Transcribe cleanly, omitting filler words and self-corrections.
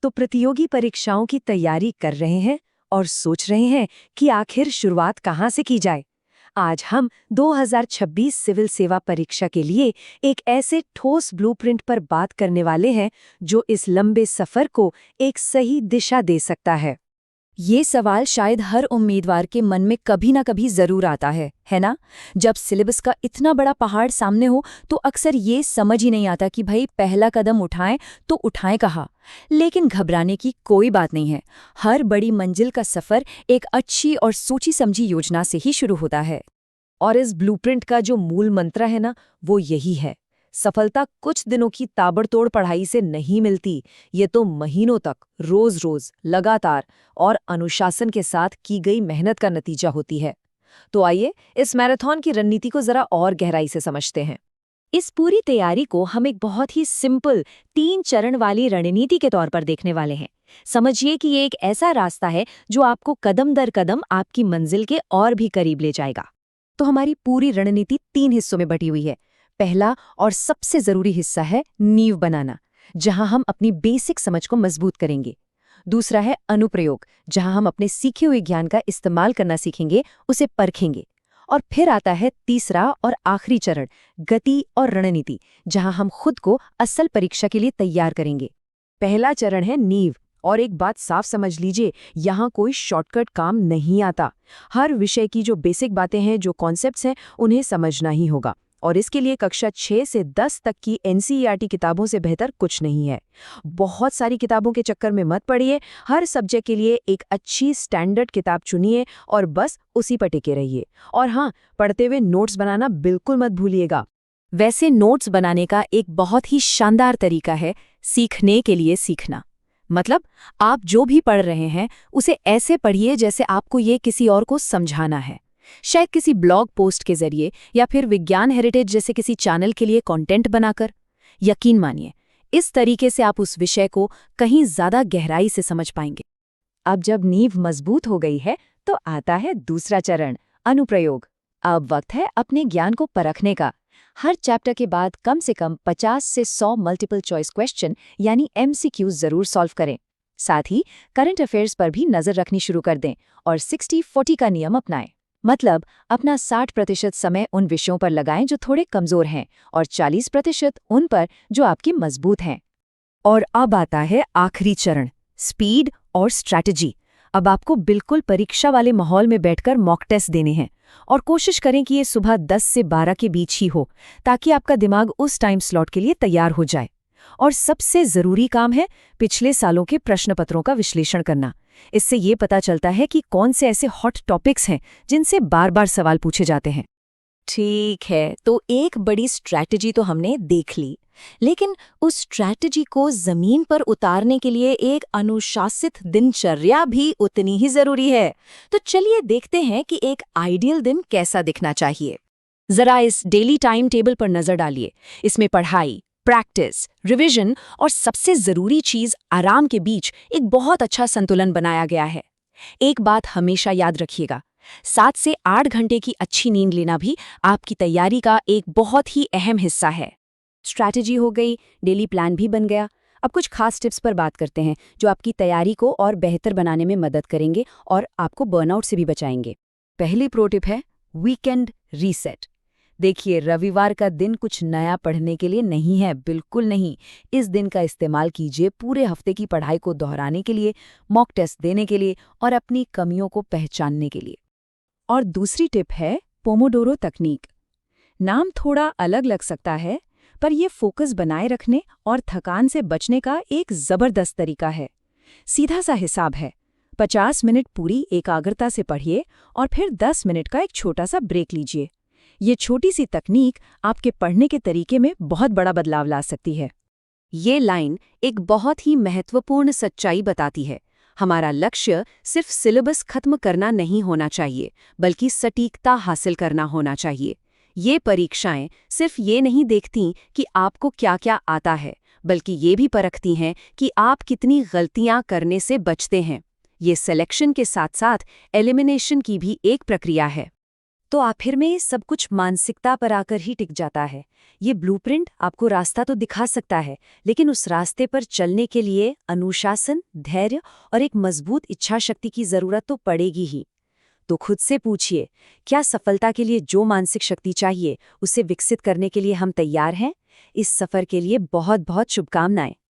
तो प्रतियोगी परीक्षाओं की तैयारी कर रहे हैं और सोच रहे हैं कि आखिर शुरुआत कहाँ से की जाए। आज हम 2026 सिविल सेवा परीक्षा के लिए एक ऐसे ठोस ब्लूप्रिंट पर बात करने वाले हैं जो इस लंबे सफर को एक सही दिशा दे सकता है। ये सवाल शायद हर उम्मीदवार के मन में कभी ना कभी जरूर आता है ना? जब सिलेबस का इतना बड़ा पहाड़ सामने हो तो अक्सर ये समझ ही नहीं आता कि भाई पहला कदम उठाएं तो उठाएं कहाँ। लेकिन घबराने की कोई बात नहीं है। हर बड़ी मंजिल का सफर एक अच्छी और सोची समझी योजना से ही शुरू होता है। और इस ब्लूप्रिंट का जो मूल मंत्र है ना, वो यही है। सफलता कुछ दिनों की ताबड़तोड़ पढ़ाई से नहीं मिलती, ये तो महीनों तक रोज-रोज लगातार और अनुशासन के साथ की गई मेहनत का नतीजा होती है। तो आइए इस मैराथन की रणनीति को जरा और गहराई से समझते हैं। इस पूरी तैयारी को हम एक बहुत ही सिंपल 3 चरण वाली रणनीति के तौर पर देखने वाले हैं। समझिए कि ये एक ऐसा रास्ता है जो आपको कदम दर कदम आपकी मंजिल के और भी करीब ले जाएगा। तो हमारी पूरी रणनीति 3 हिस्सों में बटी हुई है। पहला और सबसे जरूरी हिस्सा है नींव बनाना, जहां हम अपनी बेसिक समझ को मजबूत करेंगे। दूसरा है अनुप्रयोग, जहां हम अपने सीखे हुए ज्ञान का इस्तेमाल करना सीखेंगे, उसे परखेंगे। और फिर आता है तीसरा और आखिरी चरण, गति और रणनीति, जहां हम खुद को असल परीक्षा के लिए तैयार करेंगे। पहला चरण है नींव, और एक बात साफ समझ लीजिए, यहाँ कोई शॉर्टकट काम नहीं आता। हर विषय की जो बेसिक बातें हैं, जो कॉन्सेप्ट्स हैं, उन्हें समझना ही होगा। और इसके लिए कक्षा 6 से 10 तक की एनसीईआरटी किताबों से बेहतर कुछ नहीं है। बहुत सारी किताबों के चक्कर में मत पड़िए। हर सब्जेक्ट के लिए एक अच्छी स्टैंडर्ड किताब चुनिए और बस उसी पर टिके रहिए। और हाँ, पढ़ते हुए नोट्स बनाना बिल्कुल मत भूलिएगा। वैसे नोट्स बनाने का एक बहुत ही शानदार तरीका है सीखने के लिए सीखना। मतलब आप जो भी पढ़ रहे हैं उसे ऐसे पढ़िए जैसे आपको ये किसी और को समझाना है। शायद किसी ब्लॉग पोस्ट के जरिए या फिर विज्ञान हेरिटेज जैसे किसी चैनल के लिए कंटेंट बनाकर। यकीन मानिए, इस तरीके से आप उस विषय को कहीं ज्यादा गहराई से समझ पाएंगे। अब जब नींव मजबूत हो गई है तो आता है दूसरा चरण, अनुप्रयोग। अब वक्त है अपने ज्ञान को परखने का। हर चैप्टर के बाद कम से कम 50 से 100 मल्टीपल चॉइस क्वेश्चन यानी MCQs जरूर सॉल्व करें। साथ ही करंट अफेयर्स पर भी नजर रखनी शुरू कर दें और 60-40 का नियम अपनाएं। मतलब अपना 60% समय उन विषयों पर लगाएं जो थोड़े कमजोर हैं और 40% उन पर जो आपकी मजबूत हैं। और अब आता है आखिरी चरण, स्पीड और स्ट्रैटेजी। अब आपको बिल्कुल परीक्षा वाले माहौल में बैठकर मॉक टेस्ट देने हैं और कोशिश करें कि ये सुबह 10 से 12 के बीच ही हो, ताकि आपका दिमाग उस टाइम स्लॉट के लिए तैयार हो जाए। और सबसे जरूरी काम है पिछले सालों के प्रश्न पत्रों का विश्लेषण करना। इससे ये पता चलता है कि कौन से ऐसे हॉट टॉपिक्स हैं जिनसे बार बार सवाल पूछे जाते हैं। ठीक है, तो एक बड़ी स्ट्रैटेजी तो हमने देख ली, लेकिन उस स्ट्रैटेजी को जमीन पर उतारने के लिए एक अनुशासित दिनचर्या भी उतनी ही जरूरी है। तो चलिए देखते हैं कि एक आइडियल दिन कैसा दिखना चाहिए। जरा इस डेली टाइम टेबल पर नजर डालिए। इसमें पढ़ाई, प्रैक्टिस, रिवीजन और सबसे जरूरी चीज आराम के बीच एक बहुत अच्छा संतुलन बनाया गया है। एक बात हमेशा याद रखिएगा, 7 से 8 घंटे की अच्छी नींद लेना भी आपकी तैयारी का एक बहुत ही अहम हिस्सा है। स्ट्रैटेजी हो गई, डेली प्लान भी बन गया। अब कुछ खास टिप्स पर बात करते हैं जो आपकी तैयारी को और बेहतर बनाने में मदद करेंगे और आपको बर्नआउट से भी बचाएंगे। पहली प्रो टिप है वीकेंड रीसेट। देखिए, रविवार का दिन कुछ नया पढ़ने के लिए नहीं है, बिल्कुल नहीं। इस दिन का इस्तेमाल कीजिए पूरे हफ्ते की पढ़ाई को दोहराने के लिए, मॉक टेस्ट देने के लिए और अपनी कमियों को पहचानने के लिए। और दूसरी टिप है पोमोडोरो तकनीक। नाम थोड़ा अलग लग सकता है, पर यह फोकस बनाए रखने और थकान से बचने का एक जबरदस्त तरीका है। सीधा सा हिसाब है, 50 मिनट पूरी एकाग्रता से पढ़िए और फिर 10 मिनट का एक छोटा सा ब्रेक लीजिए। ये छोटी सी तकनीक आपके पढ़ने के तरीके में बहुत बड़ा बदलाव ला सकती है। ये लाइन एक बहुत ही महत्वपूर्ण सच्चाई बताती है। हमारा लक्ष्य सिर्फ सिलेबस खत्म करना नहीं होना चाहिए, बल्कि सटीकता हासिल करना होना चाहिए। ये परीक्षाएं सिर्फ ये नहीं देखती कि आपको क्या क्या आता है, बल्कि ये भी परखती हैं कि आप कितनी गलतियां करने से बचते हैं। ये सिलेक्शन के साथ साथ एलिमिनेशन की भी एक प्रक्रिया है। तो आखिर में सब कुछ मानसिकता पर आकर ही टिक जाता है। ये ब्लूप्रिंट आपको रास्ता तो दिखा सकता है, लेकिन उस रास्ते पर चलने के लिए अनुशासन, धैर्य और एक मजबूत इच्छा शक्ति की जरूरत तो पड़ेगी ही। तो खुद से पूछिए, क्या सफलता के लिए जो मानसिक शक्ति चाहिए उसे विकसित करने के लिए हम तैयार हैं? इस सफर के लिए बहुत बहुत शुभकामनाएं।